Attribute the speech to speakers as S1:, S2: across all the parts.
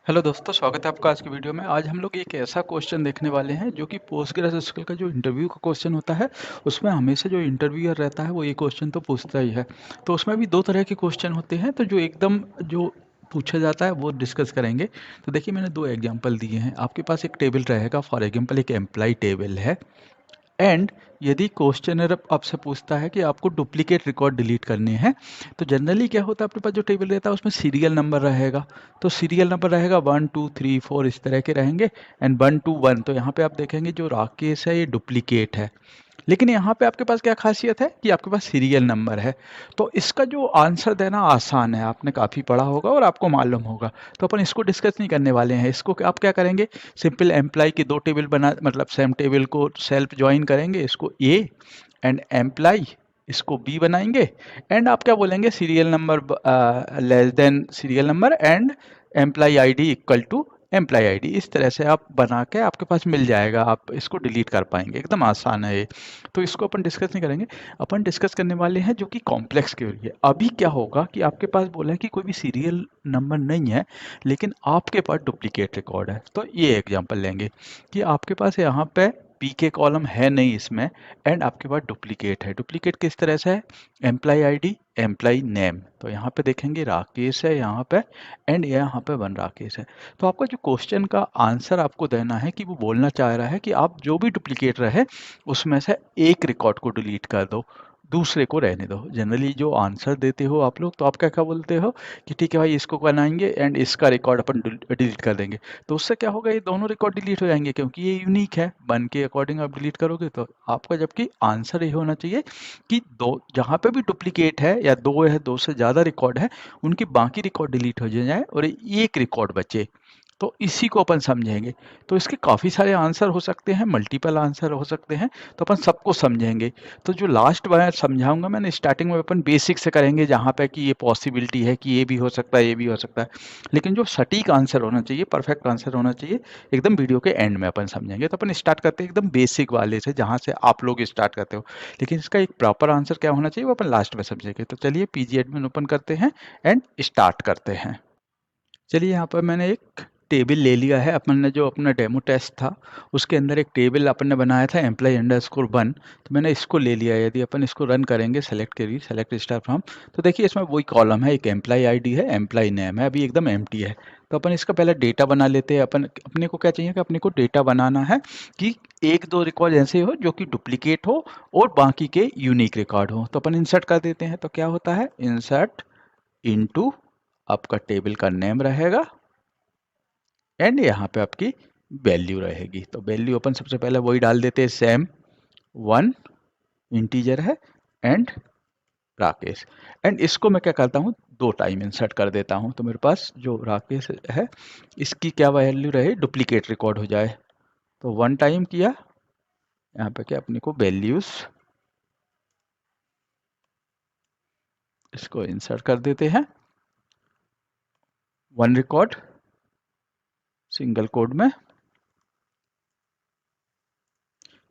S1: Hello दोस्तों, स्वागत है आपका आज की वीडियो में। आज हम लोग एक ऐसा क्वेश्चन देखने वाले हैं जो कि पोस्ट ग्रेजुएशन का जो इंटरव्यू का क्वेश्चन होता है, उसमें हमेशा जो इंटरव्यूअर रहता है वो ये क्वेश्चन तो पूछता ही है। तो उसमें भी दो तरह के क्वेश्चन होते हैं, तो जो एकदम जो पूछा जाता है वो डिस्कस करेंगे। तो देखिए, मैंने दो एग्जाम्पल दिए हैं। आपके पास एक टेबल रहेगा, फॉर एग्जाम्पल एक एम्प्लॉय टेबल है। एंड यदि क्वेश्चनर आपसे पूछता है कि आपको डुप्लीकेट रिकॉर्ड डिलीट करने हैं, तो जनरली क्या होता है, अपने पास जो टेबल रहता है उसमें सीरियल नंबर रहेगा। तो सीरियल नंबर रहेगा 1 2 3 4 इस तरह के रहेंगे। एंड 1 2 1, तो यहाँ पे आप देखेंगे जो राकेश है ये डुप्लीकेट है। लेकिन यहाँ पे आपके पास क्या खासियत है कि आपके पास सीरियल नंबर है। तो इसका जो आंसर देना आसान है, आपने काफ़ी पढ़ा होगा और आपको मालूम होगा। तो अपन इसको डिस्कस नहीं करने वाले हैं। इसको आप क्या करेंगे, सिंपल एम्प्लॉय की दो टेबल बना, मतलब सेम टेबल को सेल्फ ज्वाइन करेंगे। इसको ए एंड एम्प्लॉय, इसको बी बनाएंगे। एंड आप क्या बोलेंगे, serial number less than serial number and employee ID equal to employee ID. इस तरह से आप बना के आपके पास मिल जाएगा, आप इसको डिलीट कर पाएंगे। एकदम आसान है ये। तो इसको अपन डिस्कस नहीं करेंगे। अपन डिस्कस करने वाले हैं जो कि कॉम्प्लेक्स क्वेरी है। अभी क्या होगा कि आपके पास बोला है कि कोई भी सीरियल नंबर नहीं है, लेकिन आपके पास डुप्लीकेट रिकॉर्ड है। तो ये एग्जांपल लेंगे कि आपके पास यहाँ पे पी के कॉलम है नहीं इसमें, एंड आपके पास डुप्लीकेट है। डुप्लीकेट किस तरह से है, एम्प्लॉय आईडी एम्प्लॉय नेम। तो यहाँ पे देखेंगे राकेश है यहाँ पे, एंड यहाँ पे वन राकेश है। तो आपका जो क्वेश्चन का आंसर आपको देना है कि वो बोलना चाह रहा है कि आप जो भी डुप्लीकेट रहे उसमें से एक रिकॉर्ड को डिलीट कर दो, दूसरे को रहने दो। जनरली जो आंसर देते हो आप लोग, तो आप क्या क्या बोलते हो कि ठीक है भाई, इसको बनाएंगे एंड इसका रिकॉर्ड अपन डिलीट कर देंगे। तो उससे क्या होगा, ये दोनों रिकॉर्ड डिलीट हो जाएंगे क्योंकि ये यूनिक है। वन के अकॉर्डिंग आप डिलीट करोगे तो आपका, जबकि आंसर ये होना चाहिए कि दो, जहाँ पे भी डुप्लीकेट है या दो है, दो से ज़्यादा रिकॉर्ड है, उनकी बाकी रिकॉर्ड डिलीट हो जाए और एक रिकॉर्ड बचे। तो इसी को अपन समझेंगे। तो इसके काफ़ी सारे आंसर हो सकते हैं, मल्टीपल आंसर हो सकते हैं। तो अपन सबको समझेंगे। तो जो लास्ट मैं समझाऊंगा, मैंने स्टार्टिंग में अपन बेसिक से करेंगे, जहाँ पे कि ये पॉसिबिलिटी है कि ये भी हो सकता है, ये भी हो सकता है। लेकिन जो सटीक आंसर होना चाहिए, परफेक्ट आंसर होना चाहिए, एकदम वीडियो के एंड में अपन समझेंगे। तो अपन स्टार्ट करते हैं एकदम बेसिक वाले से, जहाँ से आप लोग स्टार्ट करते हो। लेकिन इसका एक प्रॉपर आंसर क्या होना चाहिए वो अपन लास्ट में समझेंगे। तो चलिए पीजी एडमिन ओपन करते हैं एंड स्टार्ट करते हैं। चलिए, यहाँ पर मैंने एक टेबल ले लिया है। अपन ने जो अपना डेमो टेस्ट था उसके अंदर एक टेबल अपन ने बनाया था एम्प्लॉय_1। तो मैंने इसको ले लिया है। यदि अपन इसको रन करेंगे, सेलेक्ट करिए, सेलेक्ट स्टार फ्रॉम, तो देखिए इसमें वही कॉलम है, एक एम्प्लॉय आईडी है, एम्प्लॉय नेम है, अभी एकदम एम्प्टी है। तो अपन इसका पहले डेटा बना लेते हैं। अपने को क्या चाहिए कि अपने को डेटा बनाना है कि एक दो रिकॉर्ड ऐसे हो जो कि डुप्लीकेट हो और बाकी के यूनिक रिकॉर्ड हो। तो अपन इंसर्ट कर देते हैं। तो क्या होता है, इंसर्ट इनटू, आपका टेबल का नेम रहेगा एंड यहाँ पे आपकी वैल्यू रहेगी। तो वैल्यू अपन सबसे पहले वही डाल देते हैं, सेम 1 इंटीजर है एंड राकेश। एंड इसको मैं क्या करता हूँ, दो टाइम इंसर्ट कर देता हूँ। तो मेरे पास जो राकेश है इसकी क्या वैल्यू रहे, डुप्लीकेट रिकॉर्ड हो जाए। तो 1 टाइम किया, यहाँ पे क्या अपने को वैल्यूज, इसको इंसर्ट कर देते हैं। 1 रिकॉर्ड सिंगल कोड में,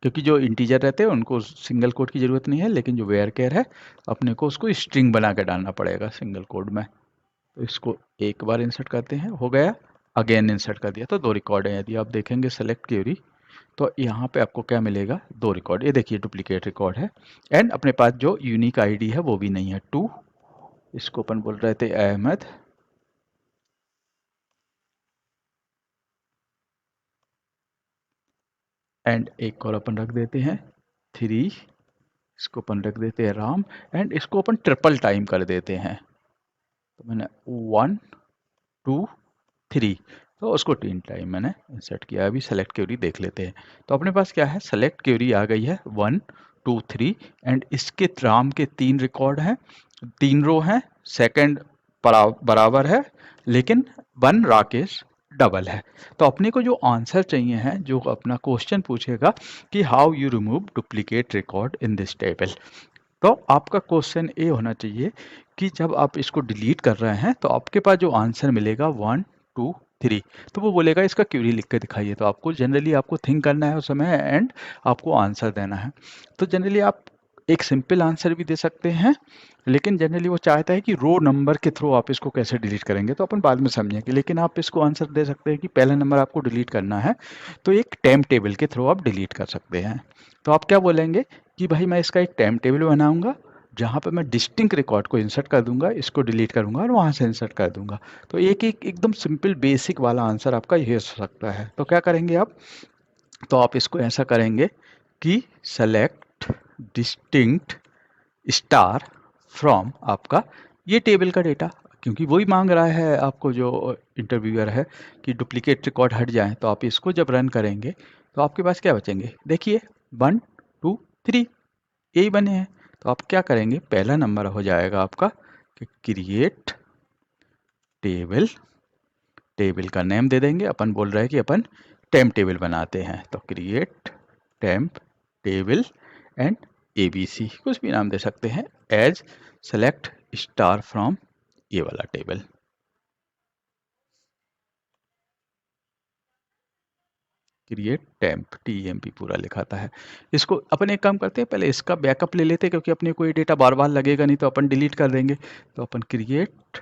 S1: क्योंकि जो इंटीजर रहते हैं उनको सिंगल कोड की ज़रूरत नहीं है, लेकिन जो वेयर केयर है अपने को उसको स्ट्रिंग बना के डालना पड़ेगा सिंगल कोड में। तो इसको एक बार इंसर्ट करते हैं, हो गया। अगेन इंसर्ट कर दिया तो दो रिकॉर्ड है। यदि आप देखेंगे सेलेक्ट क्वेरी, तो यहाँ पे आपको क्या मिलेगा, दो रिकॉर्ड। ये देखिए डुप्लीकेट रिकॉर्ड है एंड अपने पास जो यूनिक आईडी है वो भी नहीं है, 2। इसको अपन बोल रहे थे अहमद, एंड एक और अपन रख देते हैं 3। इसको अपन रख देते हैं राम, एंड इसको अपन ट्रिपल टाइम कर देते हैं। तो मैंने 1 2 3, तो उसको 3 टाइम मैंने इंसर्ट किया। अभी सेलेक्ट क्वेरी देख लेते हैं। तो अपने पास क्या है, सेलेक्ट क्वेरी आ गई है 1 2 3, एंड इसके राम के 3 रिकॉर्ड हैं, 3 रो हैं, सेकंड बराबर है, लेकिन 1 राकेश डबल है। तो अपने को जो आंसर चाहिए है, जो अपना क्वेश्चन पूछेगा कि how you remove duplicate record in this table. तो आपका क्वेश्चन ये होना चाहिए कि जब आप इसको डिलीट कर रहे हैं तो आपके पास जो आंसर मिलेगा 1 2 3, तो वो बोलेगा इसका क्वेरी लिख के दिखाइए। तो आपको जनरली आपको थिंक करना है उस समय एंड आपको आंसर देना है। तो जनरली आप एक सिंपल आंसर भी दे सकते हैं, लेकिन जनरली वो चाहता है कि रो नंबर के थ्रू आप इसको कैसे डिलीट करेंगे, तो अपन बाद में समझेंगे। लेकिन आप इसको आंसर दे सकते हैं कि पहला नंबर आपको डिलीट करना है तो एक टाइम टेबल के थ्रू आप डिलीट कर सकते हैं। तो आप क्या बोलेंगे कि भाई मैं इसका एक टाइम टेबल बनाऊंगा जहाँ पर मैं डिस्टिंक्ट रिकॉर्ड को इंसर्ट कर दूंगा, इसको डिलीट करूंगा और वहाँ से इंसर्ट कर दूंगा। तो एक एक एकदम सिंपल बेसिक वाला आंसर आपका ये हो सकता है। तो क्या करेंगे आप, तो आप इसको ऐसा करेंगे कि सेलेक्ट डिस्टिंक्ट स्टार फ्रॉम आपका ये टेबल का डेटा, क्योंकि वही मांग रहा है आपको जो इंटरव्यूअर है कि डुप्लीकेट रिकॉर्ड हट जाए। तो आप इसको जब रन करेंगे तो आपके पास क्या बचेंगे, देखिए 1 2 3 यही बने हैं। तो आप क्या करेंगे, पहला नंबर हो जाएगा आपका कि क्रिएट टेबल, टेबल का नेम दे देंगे, अपन बोल रहे हैं कि अपन टेम्प टेबल बनाते हैं, तो create temp table and ABC कुछ भी नाम दे सकते हैं, एज सेलेक्ट स्टार फ्रॉम ये वाला टेबल। क्रिएट टेम्प TMP पूरा लिखाता है। इसको अपन एक काम करते हैं, पहले इसका बैकअप ले लेते हैं, क्योंकि अपने कोई डेटा बार बार लगेगा नहीं तो अपन डिलीट कर देंगे। तो अपन create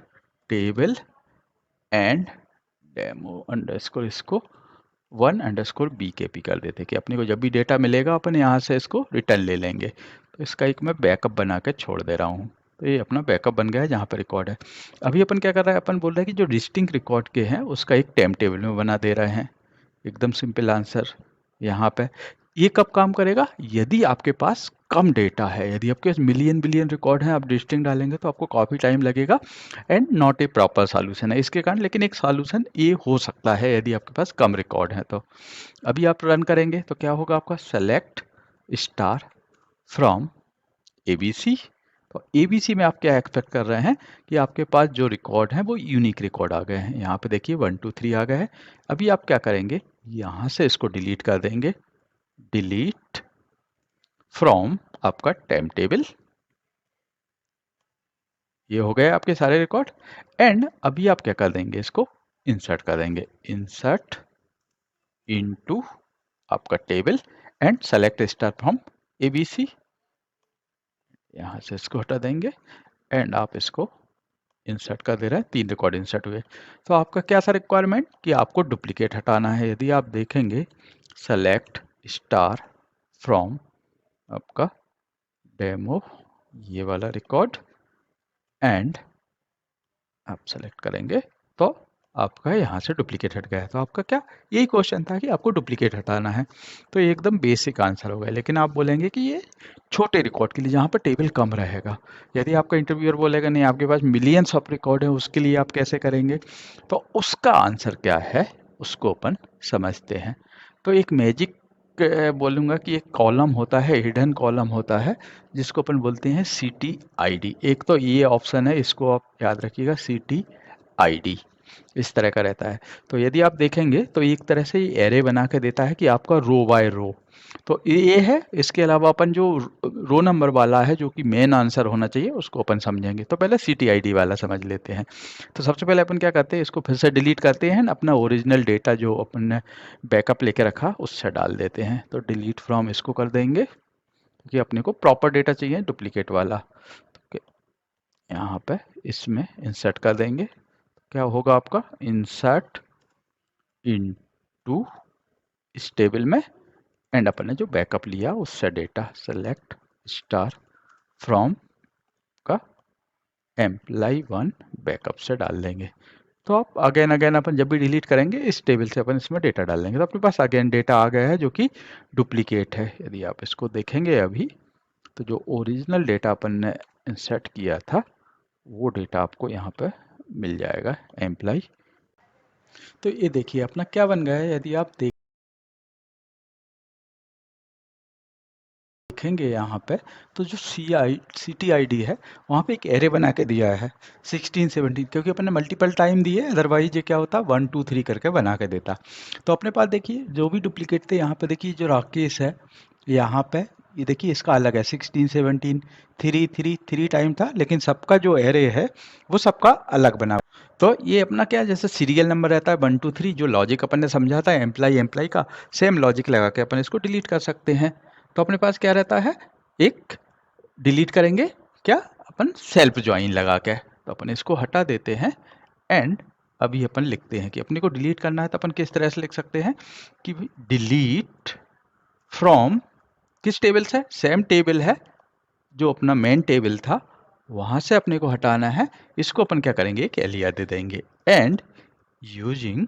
S1: table and demo underscore इसको 1_BKP कर देते कि अपने को जब भी डेटा मिलेगा अपन यहाँ से इसको रिटर्न ले लेंगे। तो इसका एक मैं बैकअप बना के छोड़ दे रहा हूँ। तो ये अपना बैकअप बन गया है जहाँ पर रिकॉर्ड है। अभी अपन क्या कर रहे हैं, अपन बोल रहे हैं कि जो डिस्टिंक्ट रिकॉर्ड के हैं उसका एक टाइम टेबल में बना दे रहे हैं। एकदम सिंपल आंसर यहाँ पे। ये कब काम करेगा, यदि आपके पास कम डेटा है, यदि आपके पास मिलियन बिलियन रिकॉर्ड हैं, आप डिस्टिंक्ट डालेंगे तो आपको काफ़ी टाइम लगेगा and not a proper solution है इसके कारण। लेकिन एक सॉल्यूशन ये हो सकता है यदि आपके पास कम रिकॉर्ड है। तो अभी आप रन करेंगे तो क्या होगा आपका, सेलेक्ट स्टार फ्रॉम ABC। तो ABC में आप क्या एक्सपेक्ट कर रहे हैं कि आपके पास जो रिकॉर्ड हैं वो यूनिक रिकॉर्ड आ गए हैं। यहाँ पे देखिए 1 2 3 आ गए हैं। अभी आप क्या करेंगे, यहाँ से इसको डिलीट कर देंगे, डिलीट फ्रॉम आपका टाइम टेबल। ये हो गए आपके सारे रिकॉर्ड। एंड अभी आप क्या कर देंगे, इसको इंसर्ट कर देंगे, इंसर्ट इनटू आपका table and select star from ABC। यहाँ से इसको हटा देंगे एंड आप इसको इंसर्ट कर दे रहे हैं, 3 रिकॉर्ड इंसर्ट हुए। तो आपका क्या सा रिक्वायरमेंट कि आपको डुप्लीकेट हटाना है। यदि आप देखेंगे सेलेक्ट स्टार फ्रॉम आपका डेमो ये वाला रिकॉर्ड एंड आप सेलेक्ट करेंगे तो आपका यहाँ से डुप्लीकेट हट गया है। तो आपका क्या, यही क्वेश्चन था कि आपको डुप्लीकेट हटाना है। तो ये एकदम बेसिक आंसर हो गया। लेकिन आप बोलेंगे कि ये छोटे रिकॉर्ड के लिए जहाँ पर टेबल कम रहेगा। यदि आपका इंटरव्यूअर बोलेगा नहीं आपके पास मिलियंस ऑफ रिकॉर्ड है, उसके लिए आप कैसे करेंगे, तो उसका आंसर क्या है उसको अपन समझते हैं। तो एक मैजिक बोलूँगा कि एक कॉलम होता है, हिडन कॉलम होता है, जिसको अपन बोलते हैं CTID। एक तो ये ऑप्शन है, इसको आप याद रखिएगा, CTID इस तरह का रहता है। तो यदि आप देखेंगे तो एक तरह से ये एरे बना के देता है कि आपका रो बाय रो। तो ये है। इसके अलावा अपन जो रो नंबर वाला है जो कि मेन आंसर होना चाहिए उसको अपन समझेंगे। तो पहले CTID वाला समझ लेते हैं। तो सबसे पहले अपन क्या करते हैं, इसको फिर से डिलीट करते हैं, अपना ओरिजिनल डेटा जो अपन ने बैकअप लेके रखा उससे डाल देते हैं। तो डिलीट फ्रॉम इसको कर देंगे क्योंकि अपने को प्रॉपर डेटा चाहिए, डुप्लीकेट वाला। तो यहाँ पे इसमें इंसर्ट कर देंगे। क्या होगा आपका, इंसर्ट इनटू इस टेबल में एंड अपन ने जो बैकअप लिया उससे डेटा सेलेक्ट स्टार फ्रॉम का एम्प्लॉय1 बैकअप से डाल देंगे। तो आप अगेन अगेन अपन जब भी डिलीट करेंगे इस टेबल से अपन इसमें डेटा डाल देंगे। तो अपने पास अगेन डेटा आ गया है जो कि डुप्लीकेट है। यदि आप इसको देखेंगे अभी तो जो ओरिजिनल डेटा अपन ने इंसर्ट किया था वो डेटा आपको यहाँ पे मिल जाएगा, एम्प्लॉय। तो ये देखिए अपना क्या बन गया है। यदि आप देखेंगे यहाँ पे तो जो CTID है वहाँ पे एक एरे बना के दिया है 16 17, क्योंकि अपन ने मल्टीपल टाइम दिए, अदरवाइज ये क्या होता 1 2 3 करके बना के देता। तो अपने पास देखिए जो भी डुप्लीकेट थे यहाँ पे देखिए, जो राकेश है यहाँ पे ये देखिए इसका अलग है 16 17 3 3 3 टाइम था, लेकिन सबका जो एरे है वो सबका अलग बना। तो ये अपना क्या, जैसे सीरियल नंबर रहता है 1 2 3, जो लॉजिक अपन ने समझा था एम्प्लॉय का, सेम लॉजिक लगा के अपन इसको डिलीट कर सकते हैं। तो अपने पास क्या रहता है, एक डिलीट करेंगे क्या, अपन सेल्फ ज्वाइन लगा के। तो अपन इसको हटा देते हैं एंड अभी अपन लिखते हैं कि अपने को डिलीट करना है तो अपन किस तरह से लिख सकते हैं कि डिलीट फ्रॉम किस टेबल से, सेम टेबल है जो अपना मेन टेबल था वहां से अपने को हटाना है। इसको अपन क्या करेंगे, एक एलिया दे देंगे एंड यूजिंग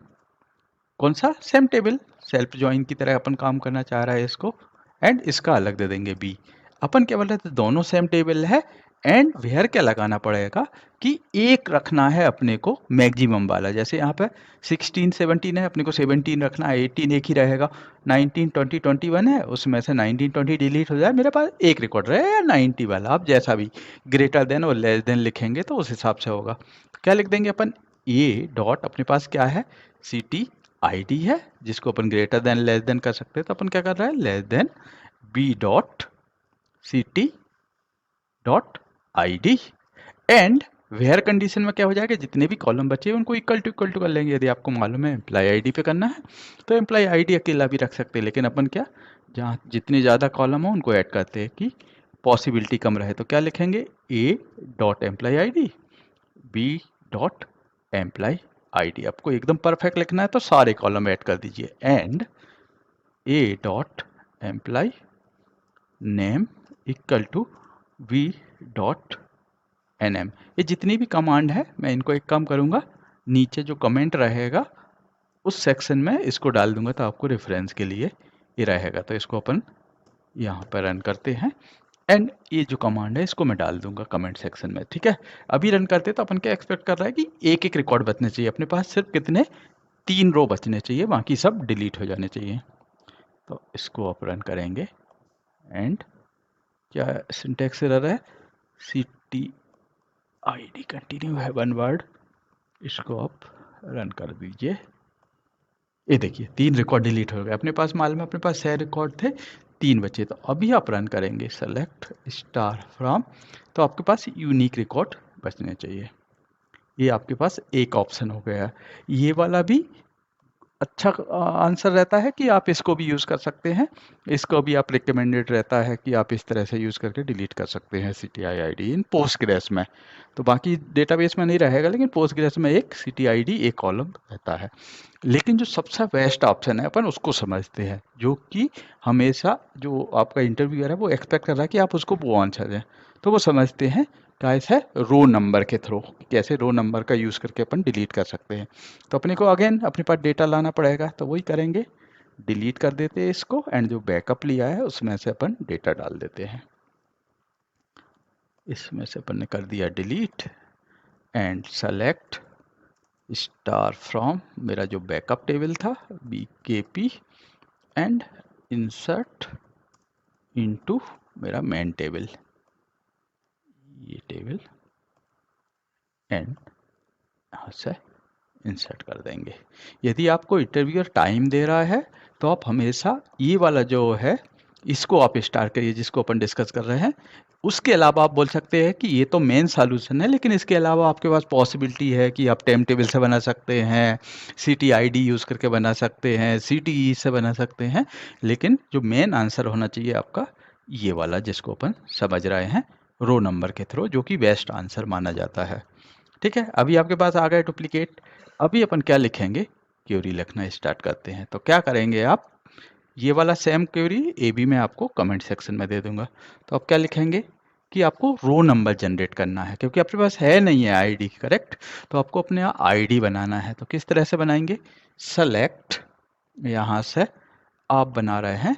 S1: कौन सा, सेम टेबल, सेल्फ ज्वाइन की तरह अपन काम करना चाह रहा है इसको, एंड इसका अलग दे देंगे बी। अपन क्या बोल रहे थे, दोनों सेम टेबल है एंड वेयर क्या लगाना पड़ेगा कि एक रखना है अपने को मैक्सिमम वाला, जैसे यहाँ पे 16 17 है, अपने को 17 रखना है, 18 एक ही रहेगा, 19 20 21 है, उसमें से 19 20 डिलीट हो जाए, मेरे पास एक रिकॉर्ड रहे या 90 वाला, आप जैसा भी ग्रेटर देन और लेस देन लिखेंगे तो उस हिसाब से होगा। तो क्या लिख देंगे अपन, ए डॉट अपने पास क्या है, सी टी आई डी है जिसको अपन ग्रेटर देन लेस देन कर सकते हैं, तो अपन क्या कर रहे हैं, less than B dot C T dot I D and where condition में क्या हो जाएगा, जितने भी कॉलम बचे उनको इक्वल टू कर लेंगे। यदि आपको मालूम है एम्प्लॉय आईडी पे करना है तो एम्प्लॉय आईडी अकेला भी रख सकते हैं, लेकिन अपन क्या, जहाँ जितने ज़्यादा कॉलम हो उनको ऐड करते हैं कि पॉसिबिलिटी कम रहे। तो क्या लिखेंगे, A dot employee ID, B dot employee ID. आपको एकदम परफेक्ट लिखना है तो सारे कॉलम ऐड कर दीजिए and A dot employee name equal to V dot N M. ये जितनी भी कमांड है मैं इनको एक काम करूँगा, नीचे जो कमेंट रहेगा उस सेक्शन में इसको डाल दूंगा तो आपको रेफरेंस के लिए ये रहेगा। तो इसको अपन यहाँ पर रन करते हैं एंड ये जो कमांड है इसको मैं डाल दूंगा कमेंट सेक्शन में, ठीक है। अभी रन करते तो अपन क्या एक्सपेक्ट कर रहा है कि एक एक रिकॉर्ड बचने चाहिए अपने पास, सिर्फ कितने, 3 रो बचने चाहिए, बाकी सब डिलीट हो जाने चाहिए। तो इसको आप रन करेंगे एंड क्या सिंटैक्स एरर है, C T I D continue है वन वर्ड, इसको आप रन कर दीजिए। ये देखिए 3 रिकॉर्ड डिलीट हो गए अपने पास, मालूम है अपने पास 6 रिकॉर्ड थे, 3 बचे। तो अभी आप रन करेंगे सेलेक्ट स्टार फ्रॉम, तो आपके पास यूनिक रिकॉर्ड बचने चाहिए। ये आपके पास एक ऑप्शन हो गया। ये वाला भी अच्छा आंसर रहता है कि आप इसको भी यूज़ कर सकते हैं, इसको भी आप रिकमेंडेड रहता है कि आप इस तरह से यूज़ करके डिलीट कर सकते हैं C T I I D in Postgres में। तो बाकी डेटाबेस में नहीं रहेगा, लेकिन पोस्टग्रेस में एक सी टी आई डी एक कॉलम रहता है। लेकिन जो सबसे बेस्ट ऑप्शन है अपन उसको समझते हैं, जो कि हमेशा जो आपका इंटरव्यूअर है वो एक्सपेक्ट कर रहा है कि आप उसको वो आंसर दें। तो वो समझते हैं कैसे, रो नंबर के थ्रू, कैसे रो नंबर का यूज़ करके अपन डिलीट कर सकते हैं। तो अपने को अगेन अपने पास डेटा लाना पड़ेगा, तो वही करेंगे, डिलीट कर देते हैं इसको एंड जो बैकअप लिया है उसमें से अपन डेटा डाल देते हैं। इसमें से अपन ने कर दिया delete and select star from, मेरा जो बैकअप टेबल था BKP एंड इंसर्ट इनटू मेरा मेन टेबल, ये टेबल एंड यहाँ से इंसर्ट कर देंगे। यदि आपको इंटरव्यूअर टाइम दे रहा है तो आप हमेशा ये वाला जो है इसको आप स्टार्ट करिए जिसको अपन डिस्कस कर रहे हैं। उसके अलावा आप बोल सकते हैं कि ये तो मेन सॉल्यूशन है, लेकिन इसके अलावा आपके पास पॉसिबिलिटी है कि आप टाइम टेबल से बना सकते हैं, CTID यूज़ करके बना सकते हैं, CTE से बना सकते हैं, लेकिन जो मेन आंसर होना चाहिए आपका ये वाला जिसको अपन समझ रहे हैं रो नंबर के थ्रू, जो कि बेस्ट आंसर माना जाता है। ठीक है, अभी आपके पास आ गए डुप्लीकेट। अभी अपन क्या लिखेंगे, क्वेरी लिखना स्टार्ट करते हैं। तो क्या करेंगे आप, ये वाला सेम क्वेरी ए बी में आपको कमेंट सेक्शन में दे दूंगा। तो आप क्या लिखेंगे कि आपको रो नंबर जनरेट करना है, क्योंकि आपके पास है नहीं है आईडी, करेक्ट। तो आपको अपने आईडी बनाना है। तो किस तरह से बनाएंगे, सेलेक्ट, यहाँ से आप बना रहे हैं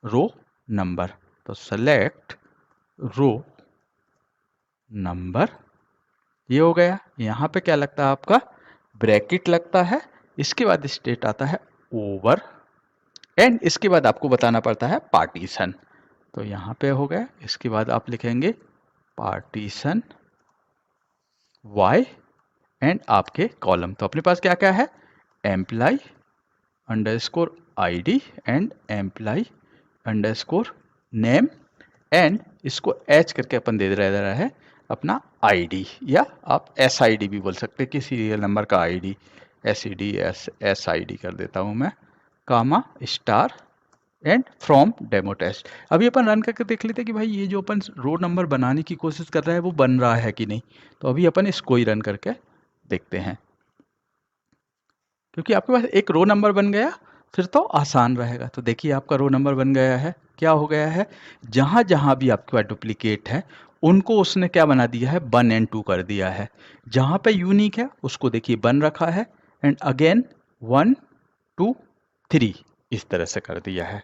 S1: रो नंबर, तो सेलेक्ट रो नंबर, ये हो गया। यहाँ पे क्या लगता है आपका, ब्रैकेट लगता है, इसके बाद स्टेट आता है ओवर एंड इसके बाद आपको बताना पड़ता है पार्टीशन। तो यहाँ पे हो गया, इसके बाद आप लिखेंगे पार्टीशन वाई एंड आपके कॉलम। तो अपने पास क्या क्या है, employee underscore ID and employee underscore name and इसको एच करके अपन दे रहा है अपना आईडी, या आप SID भी बोल सकते हैं कि सीरियल नंबर का आईडी, SED SID कर देता हूँ मैं, comma star and from demo test. अभी अपन रन करके देख लेते हैं कि भाई ये जो अपन रो नंबर बनाने की कोशिश कर रहे हैं वो बन रहा है कि नहीं। तो अभी अपन इसको ही रन करके देखते हैं, क्योंकि आपके पास एक रो नंबर बन गया फिर तो आसान रहेगा। तो देखिए आपका रो नंबर बन गया है। क्या हो गया है, जहाँ जहाँ भी आपके पास डुप्लीकेट है उनको उसने क्या बना दिया है, 1 एंड 2 कर दिया है। जहाँ पे यूनिक है उसको देखिए 1 रखा है एंड अगेन 1 2 3 इस तरह से कर दिया है।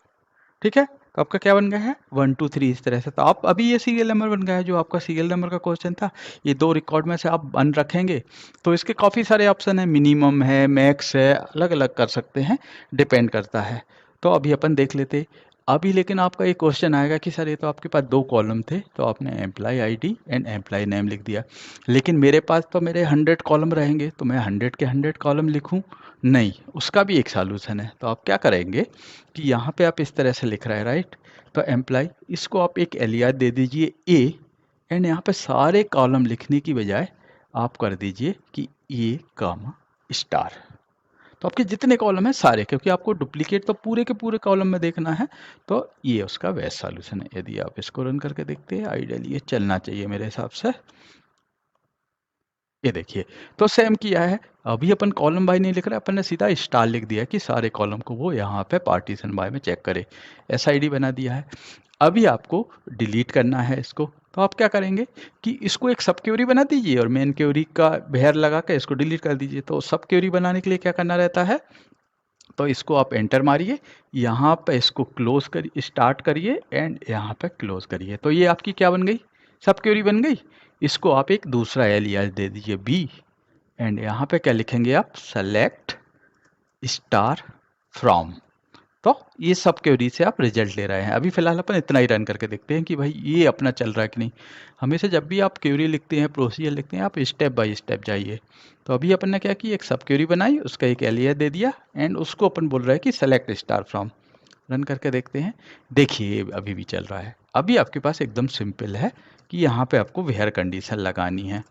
S1: ठीक है, तो आपका क्या बन गया है 1 2 3 इस तरह से। तो आप अभी ये सीरियल नंबर बन गया है जो आपका सीरियल नंबर का क्वेश्चन था। ये 2 रिकॉर्ड में से आप वन रखेंगे तो इसके काफ़ी सारे ऑप्शन है, मिनिमम है, मैक्स है, अलग अलग कर सकते हैं, डिपेंड करता है। तो अभी अपन देख लेते अभी। लेकिन आपका एक क्वेश्चन आएगा कि सर ये तो आपके पास 2 कॉलम थे तो आपने employee ID and employee name लिख दिया, लेकिन मेरे पास तो मेरे 100 कॉलम रहेंगे तो मैं 100 के 100 कॉलम लिखूं नहीं। उसका भी एक सॉल्यूशन है। तो आप क्या करेंगे कि यहाँ पे आप इस तरह से लिख रहे हैं, राइट। तो एम्प्लॉय इसको आप एक एलियास दे दीजिए ए एंड यहाँ पे सारे कॉलम लिखने की बजाय आप कर दीजिए कि ए कॉमा स्टार। तो आपके जितने कॉलम हैं सारे, क्योंकि आपको डुप्लीकेट तो पूरे के पूरे कॉलम में देखना है, तो ये उसका बेस्ट सॉल्यूशन है। यदि आप इसको रन करके देखते हैं आइडियली ये चलना चाहिए मेरे हिसाब से। ये देखिए तो सेम किया है। अभी अपन कॉलम बाय नहीं लिख रहे, अपन ने सीधा स्टार लिख दिया कि सारे कॉलम को वो यहाँ पे पार्टीशन बाय में चेक करे, एसआईडी बना दिया है। अभी आपको डिलीट करना है इसको। तो आप क्या करेंगे कि इसको एक सब क्वेरी बना दीजिए और मेन क्वेरी का बेयर लगा के इसको डिलीट कर दीजिए। तो सब क्वेरी बनाने के लिए क्या करना रहता है, तो इसको आप एंटर मारिए, यहाँ पे इसको क्लोज करिए, स्टार्ट करिए एंड यहाँ पे क्लोज करिए। तो ये आपकी क्या बन गई, सब क्वेरी बन गई। इसको आप एक दूसरा एलियास दे दीजिए बी एंड यहाँ पे क्या लिखेंगे आप, सेलेक्ट स्टार फ्रॉम। तो ये सब क्वेरी से आप रिजल्ट ले रहे हैं। अभी फिलहाल अपन इतना ही रन करके देखते हैं कि भाई ये अपना चल रहा है कि नहीं। हमेशा जब भी आप क्वेरी लिखते हैं, प्रोसीजर लिखते हैं, आप स्टेप बाय स्टेप जाइए। तो अभी अपन ने क्या किया, एक सब क्वेरी बनाई, उसका एक एलियास दे दिया एंड उसको अपन बोल रहे हैं कि सेलेक्ट स्टार फ्रॉम। रन करके देखते हैं। देखिए अभी भी चल रहा है। अभी आपके पास एकदम सिंपल है कि यहाँ पे आपको वेयर कंडीशन लगानी है।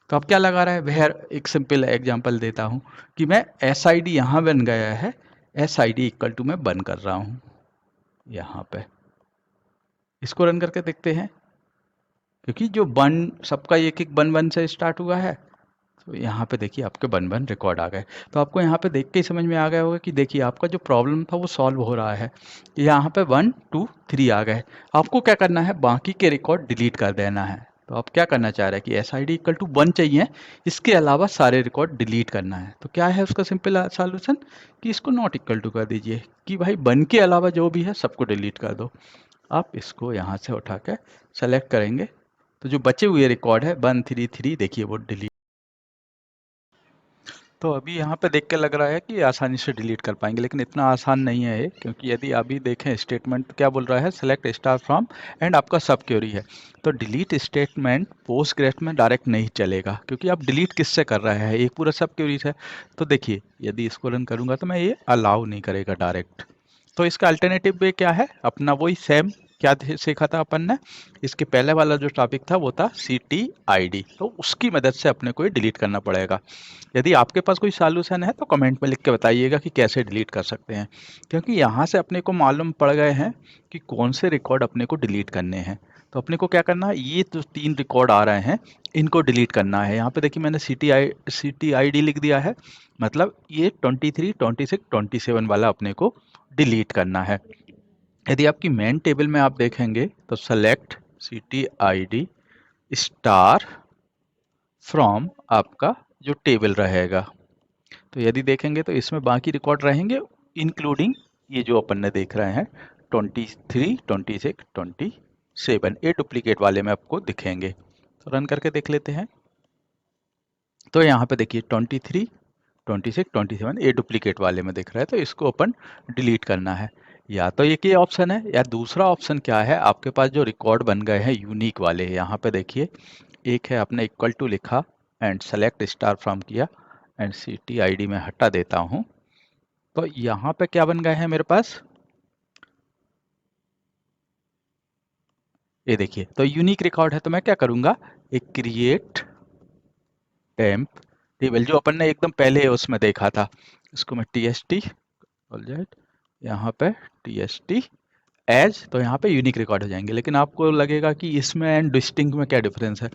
S1: तो आप क्या लगा रहा है, वेयर, एक सिंपल एग्जांपल देता हूँ कि मैं एस आई डी यहाँ बन गया है, S I D equal to मैं बन कर रहा हूँ यहाँ पे। इसको रन करके देखते हैं, क्योंकि जो बन सबका एक एक बन बन से स्टार्ट हुआ है। तो यहाँ पे देखिए आपके बन बन रिकॉर्ड आ गए। तो आपको यहाँ पे देख के ही समझ में आ गया होगा कि देखिए आपका जो प्रॉब्लम था वो सॉल्व हो रहा है। यहाँ पे 1 2 3 आ गए। आपको क्या करना है, बाकी के रिकॉर्ड डिलीट कर देना है। तो आप क्या करना चाह रहे हैं कि S I D equal to 1 चाहिए, इसके अलावा सारे रिकॉर्ड डिलीट करना है। तो क्या है उसका सिंपल सॉल्यूशन कि इसको नॉट इक्वल टू कर दीजिए कि भाई 1 के अलावा जो भी है सबको डिलीट कर दो। आप इसको यहाँ से उठा के सेलेक्ट करेंगे तो जो बचे हुए रिकॉर्ड है 1 3 3 देखिए वो डिलीट। तो अभी यहाँ पे देख के लग रहा है कि आसानी से डिलीट कर पाएंगे, लेकिन इतना आसान नहीं है ये। क्योंकि यदि अभी देखें स्टेटमेंट क्या बोल रहा है, सेलेक्ट स्टार फ्रॉम एंड आपका सब क्वेरी है। तो डिलीट स्टेटमेंट पोस्टग्रेस में डायरेक्ट नहीं चलेगा, क्योंकि आप डिलीट किससे कर रहे हैं, एक पूरा सब क्वेरी है। तो देखिए यदि इसको रन करूँगा तो मैं ये अलाउ नहीं करेगा डायरेक्ट। तो इसका अल्टरनेटिव वे क्या है, अपना वही सेम क्या सीखा था अपन ने, इसके पहले वाला जो टॉपिक था वो था CTID। तो उसकी मदद से अपने को ये डिलीट करना पड़ेगा। यदि आपके पास कोई सॉल्यूशन है तो कमेंट में लिख के बताइएगा कि कैसे डिलीट कर सकते हैं, क्योंकि यहाँ से अपने को मालूम पड़ गए हैं कि कौन से रिकॉर्ड अपने को डिलीट करने हैं। तो अपने को क्या करना है, ये जो 3 रिकॉर्ड आ रहे हैं इनको डिलीट करना है। यहाँ पे देखिए मैंने CTID लिख दिया है, मतलब ये 23 26 27 वाला अपने को डिलीट करना है। यदि आपकी मेन टेबल में आप देखेंगे तो सेलेक्ट CTID स्टार फ्रॉम आपका जो टेबल रहेगा। तो यदि देखेंगे तो इसमें बाकी रिकॉर्ड रहेंगे, इंक्लूडिंग ये जो अपन ने देख रहे हैं 23 26 27, ये डुप्लीकेट वाले में आपको दिखेंगे। तो रन करके देख लेते हैं। तो यहाँ पे देखिए 23 26 27 ये डुप्लीकेट वाले में दिख रहा है, तो इसको अपन डिलीट करना है। या तो एक ये ऑप्शन है, या दूसरा ऑप्शन क्या है, आपके पास जो रिकॉर्ड बन गए हैं यूनिक वाले, यहाँ पे देखिए एक है आपने इक्वल टू लिखा एंड सेलेक्ट स्टार फ्रॉम किया एंड CTID में हटा देता हूँ। तो यहाँ पे क्या बन गए हैं मेरे पास, ये देखिए तो यूनिक रिकॉर्ड है। तो मैं क्या करूँगा, एक क्रिएट टेम्प टेबल जो अपन ने एकदम पहले उसमें देखा था, इसको मैं TST ऑलराइट, यहाँ पे TST एज, तो यहाँ पे यूनिक रिकॉर्ड हो जाएंगे। लेकिन आपको लगेगा कि इसमें एंड डिस्टिंक्ट में क्या डिफरेंस है।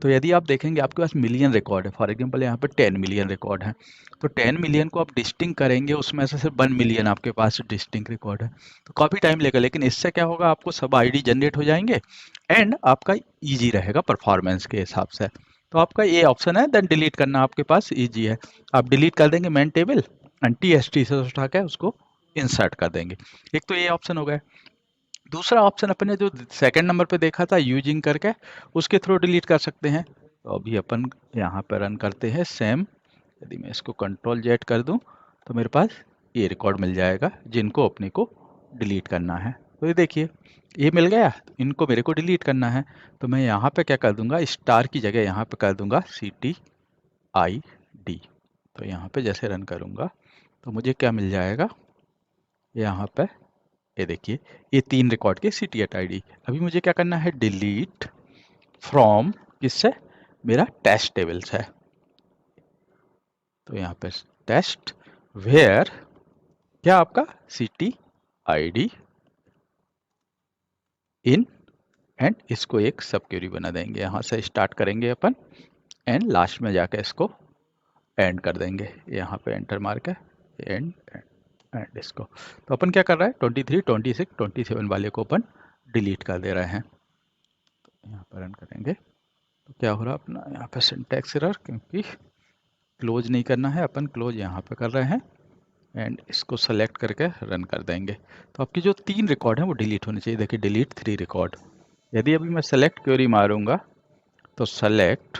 S1: तो यदि आप देखेंगे आपके पास मिलियन रिकॉर्ड है, फॉर एग्जांपल यहाँ पे 10 मिलियन रिकॉर्ड है, तो 10 मिलियन को आप डिस्टिंक्ट करेंगे, उसमें से सिर्फ 1 मिलियन आपके पास डिस्टिंक्ट रिकॉर्ड है, तो काफ़ी टाइम लेगा। लेकिन इससे क्या होगा, आपको सब आईडी जनरेट हो जाएंगे एंड आपका ईजी रहेगा परफॉर्मेंस के हिसाब से। तो आपका ये ऑप्शन है, देन डिलीट करना आपके पास ईजी है। आप डिलीट कर देंगे मेन टेबल एंड TST से उठा के उसको इंसर्ट कर देंगे। एक तो ये ऑप्शन हो गया। दूसरा ऑप्शन अपन ने जो सेकंड नंबर पे देखा था यूजिंग करके, उसके थ्रू डिलीट कर सकते हैं। तो अभी अपन यहाँ पे रन करते हैं सेम। यदि मैं इसको कंट्रोल Z कर दूं तो मेरे पास ये रिकॉर्ड मिल जाएगा जिनको अपने को डिलीट करना है। तो ये देखिए ये मिल गया, तो इनको मेरे को डिलीट करना है। तो मैं यहाँ पे क्या कर दूंगा, स्टार की जगह यहाँ पे कर दूंगा CTID। तो यहाँ पे जैसे रन करूंगा तो मुझे क्या मिल जाएगा, यहाँ पे ये देखिए ये 3 रिकॉर्ड के CTID। अभी मुझे क्या करना है, डिलीट फ्रॉम किससे, मेरा टेस्ट टेबल्स है। तो यहाँ पे टेस्ट वेयर क्या आपका CTID इन, एंड इसको एक सब क्वेरी बना देंगे। यहाँ से स्टार्ट करेंगे अपन एंड लास्ट में जाकर इसको एंड कर देंगे। यहाँ पे एंटर मार के एंड एंड इसको, तो अपन क्या कर रहे हैं 23, 26, 27 वाले को अपन डिलीट कर दे रहे हैं। तो यहाँ पर रन करेंगे तो क्या हो रहा है अपना, यहाँ पे सिंटैक्स एरर, क्योंकि क्लोज नहीं करना है अपन, क्लोज यहाँ पे कर रहे हैं एंड इसको सेलेक्ट करके रन कर देंगे। तो आपकी जो 3 रिकॉर्ड हैं वो डिलीट होने चाहिए। देखिए डिलीट 3 रिकॉर्ड। यदि अभी मैं सेलेक्ट क्वेरी मारूंगा तो सेलेक्ट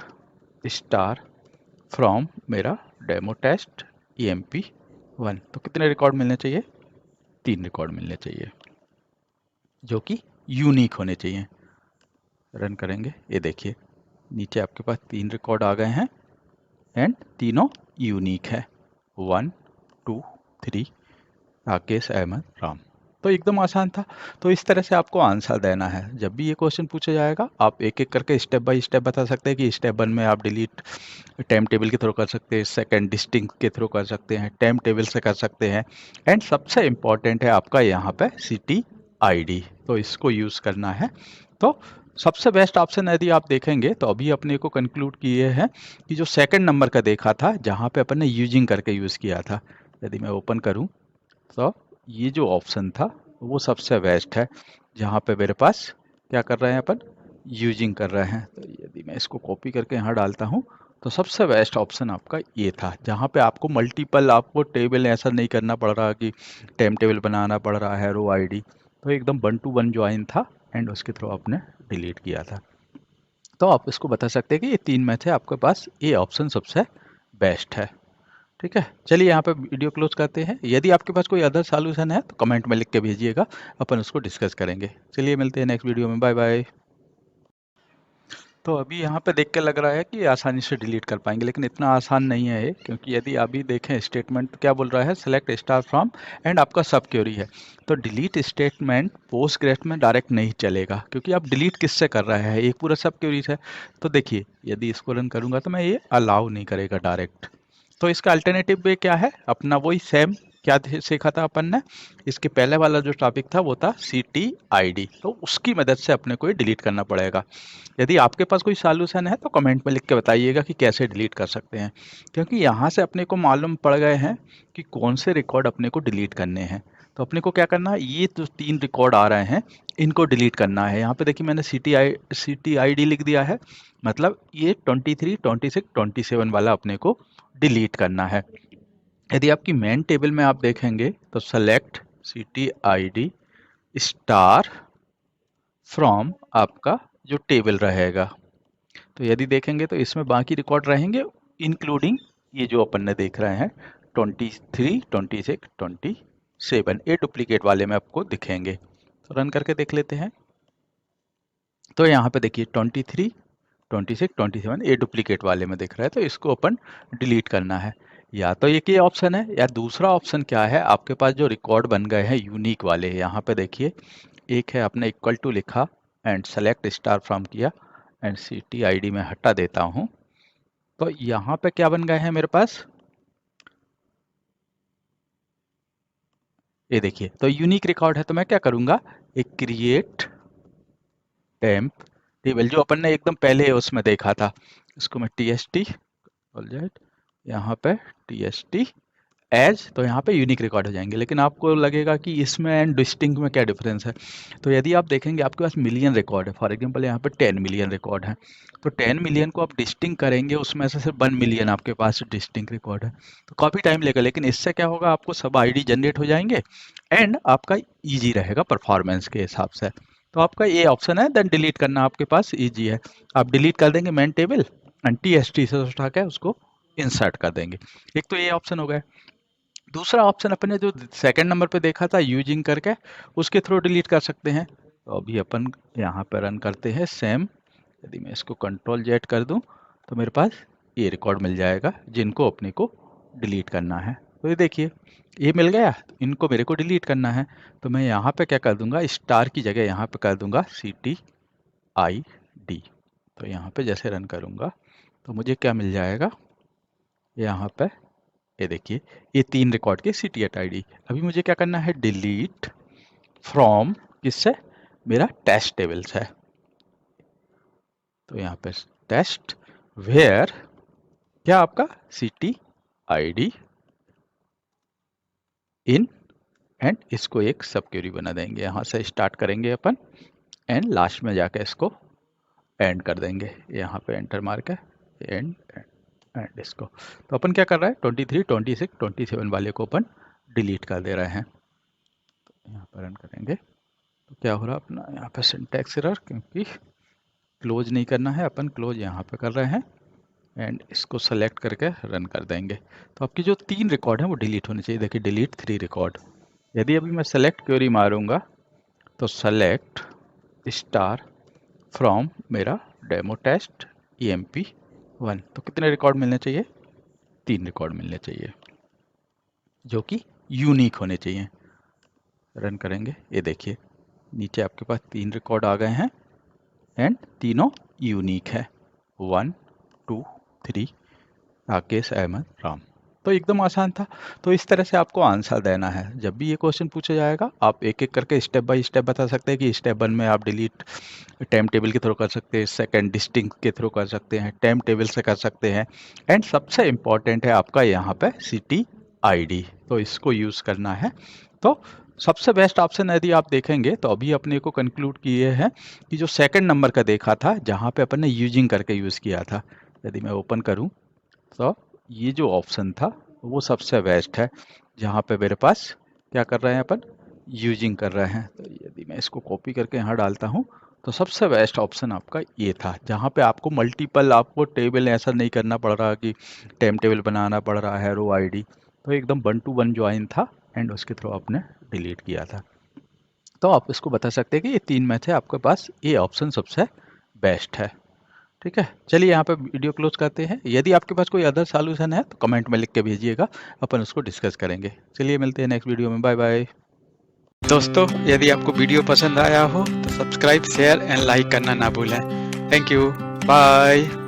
S1: स्टार फ्रॉम मेरा डेमो टेस्ट EMP1, तो कितने रिकॉर्ड मिलने चाहिए, 3 रिकॉर्ड मिलने चाहिए जो कि यूनिक होने चाहिए। रन करेंगे, ये देखिए नीचे आपके पास 3 रिकॉर्ड आ गए हैं एंड तीनों यूनिक है, 1 2 3 राकेश अहमद राम। तो एकदम आसान था। तो इस तरह से आपको आंसर देना है। जब भी ये क्वेश्चन पूछा जाएगा आप एक एक करके स्टेप बाय स्टेप बता सकते हैं कि स्टेप 1 में आप डिलीट टाइम टेबल के थ्रू कर सकते हैं, सेकंड डिस्टिंक्ट के थ्रू कर सकते हैं, टाइम टेबल से कर सकते हैं, एंड सबसे इम्पॉर्टेंट है आपका यहाँ पे CTID, तो इसको यूज़ करना है। तो सबसे बेस्ट ऑप्शन यदि आप देखेंगे तो अभी अपने को कंक्लूड किए हैं कि जो सेकंड नंबर का देखा था जहाँ पे अपन ने यूजिंग करके यूज़ किया था, यदि मैं ओपन करूँ तो ये जो ऑप्शन था वो सबसे बेस्ट है, जहाँ पे मेरे पास क्या कर रहे हैं अपन, यूजिंग कर रहे हैं। तो यदि मैं इसको कॉपी करके यहाँ डालता हूँ तो सबसे बेस्ट ऑप्शन आपका ये था, जहाँ पे आपको मल्टीपल, आपको टेबल ऐसा नहीं करना पड़ रहा कि टाइम टेबल बनाना पड़ रहा है, रो आईडी, तो एकदम 1 to 1 ज्वाइन था एंड उसके थ्रू आपने डिलीट किया था। तो आप इसको बता सकते हैं कि ये 3 में से आपके पास ये ऑप्शन सबसे बेस्ट है। ठीक है, चलिए यहाँ पे वीडियो क्लोज करते हैं। यदि आपके पास कोई अदर सॉल्यूशन है तो कमेंट में लिख के भेजिएगा, अपन उसको डिस्कस करेंगे। चलिए मिलते हैं नेक्स्ट वीडियो में, बाय बाय। तो अभी यहाँ पे देख के लग रहा है कि आसानी से डिलीट कर पाएंगे, लेकिन इतना आसान नहीं है ये, क्योंकि यदि अभी देखें स्टेटमेंट क्या बोल रहा है, सेलेक्ट स्टार फ्रॉम एंड आपका सब क्वेरी है। तो डिलीट स्टेटमेंट पोस्टग्रेस में डायरेक्ट नहीं चलेगा, क्योंकि आप डिलीट किससे कर रहे हैं, एक पूरा सब क्वेरी है। तो देखिए यदि इसको रन करूंगा तो मैं ये अलाउ नहीं करेगा डायरेक्ट। तो इसका अल्टरनेटिव वे क्या है, अपना वही सेम क्या सीखा था अपन ने, इसके पहले वाला जो टॉपिक था वो था CTID, तो उसकी मदद से अपने को ये डिलीट करना पड़ेगा। यदि आपके पास कोई सॉल्यूशन है तो कमेंट में लिख के बताइएगा कि कैसे डिलीट कर सकते हैं, क्योंकि यहाँ से अपने को मालूम पड़ गए हैं कि कौन से रिकॉर्ड अपने को डिलीट करने हैं। तो अपने को क्या करना है, ये जो 3 रिकॉर्ड आ रहे हैं इनको डिलीट करना है। यहाँ पे देखिए मैंने CTID लिख दिया है, मतलब ये 23, 26, 27 वाला अपने को डिलीट करना है। यदि आपकी मेन टेबल में आप देखेंगे तो सेलेक्ट CTID स्टार फ्रॉम आपका जो टेबल रहेगा, तो यदि देखेंगे तो इसमें बाकी रिकॉर्ड रहेंगे इंक्लूडिंग ये जो अपन ने देख रहे हैं 23, 26, 27, ये डुप्लीकेट वाले में आपको दिखेंगे। तो रन करके देख लेते हैं। तो यहाँ पे देखिए 23, 26, 27 ये डुप्लीकेट वाले में दिख रहा है, तो इसको अपन डिलीट करना है। या तो एक ही ऑप्शन है, या दूसरा ऑप्शन क्या है, आपके पास जो रिकॉर्ड बन गए हैं यूनिक वाले, यहाँ पे देखिए एक है आपने इक्वल टू लिखा एंड सेलेक्ट स्टार फ्रॉम किया एंड CTID में हटा देता हूँ, तो यहाँ पे क्या बन गए हैं मेरे पास, ये देखिए, तो यूनिक रिकॉर्ड है, तो मैं क्या करूँगा, एक क्रिएट टेम्प टेबल जो अपन ने एकदम पहले उसमें देखा था, इसको मैं TST ऑलराइट, यहाँ पे TST एज, तो यहाँ पे यूनिक रिकॉर्ड हो जाएंगे। लेकिन आपको लगेगा कि इसमें एंड डिस्टिंक्ट में क्या डिफरेंस है, तो यदि आप देखेंगे आपके पास मिलियन रिकॉर्ड है, फॉर एग्जांपल यहाँ पे 10 मिलियन रिकॉर्ड है, तो 10 मिलियन को आप डिस्टिंक्ट करेंगे, उसमें से सिर्फ 1 मिलियन आपके पास डिस्टिंक्ट रिकॉर्ड है, तो काफ़ी टाइम लेगा। लेकिन इससे क्या होगा, आपको सब आईडी जनरेट हो जाएंगे एंड आपका ईजी रहेगा परफॉर्मेंस के हिसाब से। तो आपका ये ऑप्शन है, देन डिलीट करना आपके पास ईजी है, आप डिलीट कर देंगे मेन टेबल एंड TST से उठा के उसको इंसर्ट कर देंगे। एक तो ये ऑप्शन हो गया। दूसरा ऑप्शन अपन ने जो सेकंड नंबर पे देखा था यूजिंग करके, उसके थ्रू डिलीट कर सकते हैं। तो अभी अपन यहाँ पे रन करते हैं सेम, यदि मैं इसको Ctrl Z कर दूं तो मेरे पास ये रिकॉर्ड मिल जाएगा जिनको अपने को डिलीट करना है। तो ये देखिए ये मिल गया, इनको मेरे को डिलीट करना है, तो मैं यहाँ पे क्या कर दूंगा, स्टार की जगह यहाँ पे कर दूंगा CTID। तो यहाँ पे जैसे रन करूँगा तो मुझे क्या मिल जाएगा, यहाँ पे ये देखिए ये 3 रिकॉर्ड के CTID। अभी मुझे क्या करना है, डिलीट फ्रॉम, किससे, मेरा टेस्ट टेबल्स है, तो यहाँ पे टेस्ट वेयर क्या आपका CTID इन, एंड इसको एक सब क्वेरी बना देंगे, यहाँ से स्टार्ट करेंगे अपन एंड लास्ट में जाके इसको एंड कर देंगे, यहाँ पे एंटर मार के एंड एंड इसको। तो अपन क्या कर रहे हैं, 23, 26, 27 वाले को अपन डिलीट कर दे रहे हैं। तो यहाँ पर रन करेंगे तो क्या हो रहा है अपना, यहाँ पे सिंटैक्स एरर, क्योंकि क्लोज नहीं करना है, अपन क्लोज यहाँ पे कर रहे हैं एंड इसको सेलेक्ट करके रन कर देंगे। तो आपकी जो 3 रिकॉर्ड हैं वो डिलीट होने चाहिए। देखिए डिलीट 3 रिकॉर्ड। यदि अभी मैं सेलेक्ट क्वेरी मारूंगा तो सेलेक्ट स्टार फ्रॉम मेरा डेमो टेस्ट EMP1, तो कितने रिकॉर्ड मिलने चाहिए, 3 रिकॉर्ड मिलने चाहिए जो कि यूनिक होने चाहिए। रन करेंगे, ये देखिए नीचे आपके पास 3 रिकॉर्ड आ गए हैं एंड तीनों यूनिक है, 1 2 3 राकेश अहमद राम। तो एकदम आसान था। तो इस तरह से आपको आंसर देना है। जब भी ये क्वेश्चन पूछा जाएगा आप एक एक करके स्टेप बाय स्टेप बता सकते हैं कि स्टेप 1 में आप डिलीट टाइम टेबल के थ्रू कर सकते हैं, सेकंड डिस्टिंक्ट के थ्रू कर सकते हैं, टाइम टेबल से कर सकते हैं, एंड सबसे इम्पॉर्टेंट है आपका यहाँ पे CTID, तो इसको यूज़ करना है। तो सबसे बेस्ट ऑप्शन यदि आप देखेंगे तो अभी अपने को कंक्लूड किए हैं कि जो सेकंड नंबर का देखा था जहाँ पे अपन ने यूजिंग करके यूज़ किया था, यदि मैं ओपन करूँ तो ये जो ऑप्शन था वो सबसे बेस्ट है, जहाँ पे मेरे पास क्या कर रहे हैं अपन, यूजिंग कर रहे हैं। तो यदि मैं इसको कॉपी करके यहाँ डालता हूँ तो सबसे बेस्ट ऑप्शन आपका ये था, जहाँ पे आपको मल्टीपल, आपको टेबल ऐसा नहीं करना पड़ रहा कि टाइम टेबल बनाना पड़ रहा है, रो ID, तो एकदम 1 to 1 ज्वाइन था एंड उसके थ्रू आपने डिलीट किया था। तो आप इसको बता सकते हैं कि ये 3 में से आपके पास ये ऑप्शन सबसे बेस्ट है। ठीक है, चलिए यहाँ पे वीडियो क्लोज करते हैं। यदि आपके पास कोई अदर सॉल्यूशन है तो कमेंट में लिख के भेजिएगा, अपन उसको डिस्कस करेंगे। चलिए मिलते हैं नेक्स्ट वीडियो में, बाय बाय। दोस्तों यदि आपको वीडियो पसंद आया हो तो सब्सक्राइब, शेयर एंड लाइक करना ना भूलें। Thank you, bye.